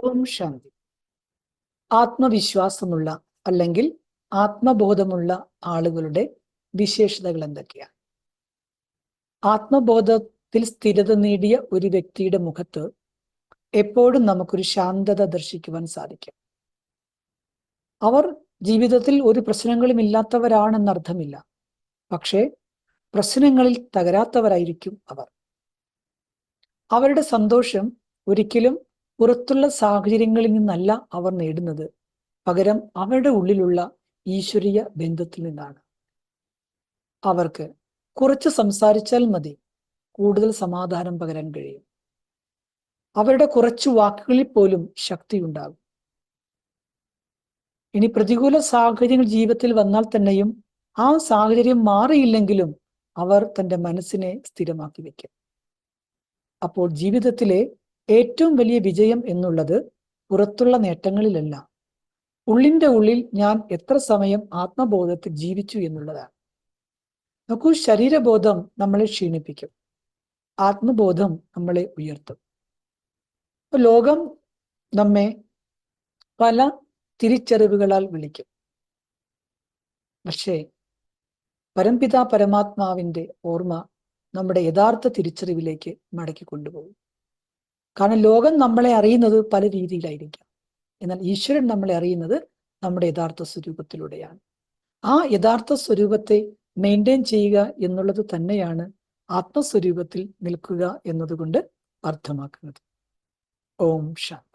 ഓം ശാന്തി. ആത്മവിശ്വാസമുള്ള അല്ലെങ്കിൽ ആത്മബോധമുള്ള ആളുകളുടെ വിശേഷതകൾ എന്തൊക്കെയാണ്? ആത്മബോധത്തിൽ സ്ഥിരത നേടിയ ഒരു വ്യക്തിയുടെ മുഖത്ത് എപ്പോഴും നമുക്കൊരു ശാന്തത ദർശിക്കുവാൻ സാധിക്കും. അവർ ജീവിതത്തിൽ ഒരു പ്രശ്നങ്ങളും ഇല്ലാത്തവരാണെന്നർത്ഥമില്ല. പക്ഷേ പ്രശ്നങ്ങളിൽ തകരാത്തവരായിരിക്കും അവർ. അവരുടെ സന്തോഷം ഒരിക്കലും പുറത്തുള്ള സാഹചര്യങ്ങളിൽ നിന്നല്ല അവർ നേടുന്നത്, പകരം അവരുടെ ഉള്ളിലുള്ള ഈശ്വരീയ ബന്ധത്തിൽ നിന്നാണ്. അവർക്ക് കുറച്ച് സംസാരിച്ചാൽ മതി, കൂടുതൽ സമാധാനം പകരാൻ കഴിയും. അവരുടെ കുറച്ചു വാക്കുകളിൽ പോലും ശക്തിയുണ്ടാകും. ഇനി പ്രതികൂല സാഹചര്യങ്ങൾ ജീവിതത്തിൽ വന്നാൽ തന്നെയും ആ സാഹചര്യം മാറിയില്ലെങ്കിലും അവർ തൻ്റെ മനസ്സിനെ സ്ഥിരമാക്കി വെക്കും. അപ്പോൾ ജീവിതത്തിലെ ഏറ്റവും വലിയ വിജയം എന്നുള്ളത് പുറത്തുള്ള നേട്ടങ്ങളിലല്ല, ഉള്ളിൻ്റെ ഉള്ളിൽ ഞാൻ എത്ര സമയം ആത്മബോധത്തിൽ ജീവിച്ചു എന്നുള്ളതാണ്. നോക്കൂ, ശരീരബോധം നമ്മളെ ക്ഷീണിപ്പിക്കും, ആത്മബോധം നമ്മളെ ഉയർത്തും. ലോകം നമ്മെ പല തിരിച്ചറിവുകളാൽ വിളിക്കും, പക്ഷേ പരംപിതാ പരമാത്മാവിൻ്റെ ഓർമ്മ നമ്മുടെ യഥാർത്ഥ തിരിച്ചറിവിലേക്ക് മടക്കി കൊണ്ടുപോകും. കാരണം ലോകം നമ്മളെ അറിയുന്നത് പല രീതിയിലായിരിക്കാം, എന്നാൽ ഈശ്വരൻ നമ്മളെ അറിയുന്നത് നമ്മുടെ യഥാർത്ഥ സ്വരൂപത്തിലൂടെയാണ്. ആ യഥാർത്ഥ സ്വരൂപത്തെ മെയിൻറ്റെയിൻ ചെയ്യുക എന്നുള്ളത് തന്നെയാണ് ആത്മസ്വരൂപത്തിൽ നിൽക്കുക എന്നതുകൊണ്ട് അർത്ഥമാക്കുന്നത്. ഓം ശാന്തി.